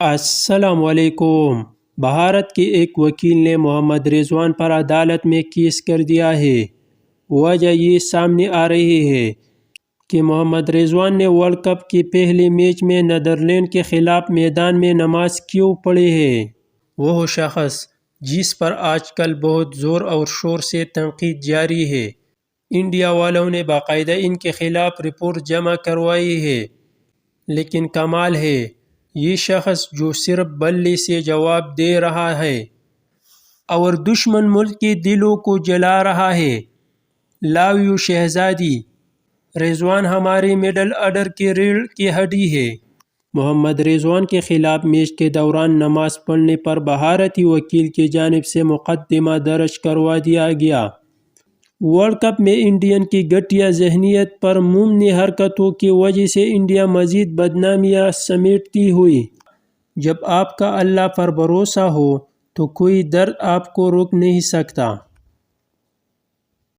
السلام علیکم۔ بھارت کے ایک وکیل نے محمد رضوان پر عدالت میں کیس کر دیا ہے۔ وجہ یہ سامنے آ رہی ہے کہ محمد رضوان نے ورلڈ کپ کے پہلے میچ میں نیدرلینڈ کے خلاف میدان میں نماز کیوں پڑھی ہے۔ وہ شخص جس پر آج کل بہت زور اور شور سے تنقید جاری ہے، انڈیا والوں نے باقاعدہ ان کے خلاف رپورٹ جمع کروائی ہے، لیکن کمال ہے یہ شخص جو صرف بلے سے جواب دے رہا ہے اور دشمن ملک کے دلوں کو جلا رہا ہے۔ لو یو شہزادی، رضوان ہمارے مڈل آرڈر کے ریڑھ کی ہڈی ہے۔ محمد رضوان کے خلاف میچ کے دوران نماز پڑھنے پر بھارتی وکیل کی جانب سے مقدمہ درج کروا دیا گیا۔ ورلڈ کپ میں انڈین کی گھٹیا ذہنیت پر مبنی حرکتوں کی وجہ سے انڈیا مزید بدنامیاں سمیٹتی ہوئی۔ جب آپ کا اللہ پر بھروسہ ہو تو کوئی درد آپ کو روک نہیں سکتا۔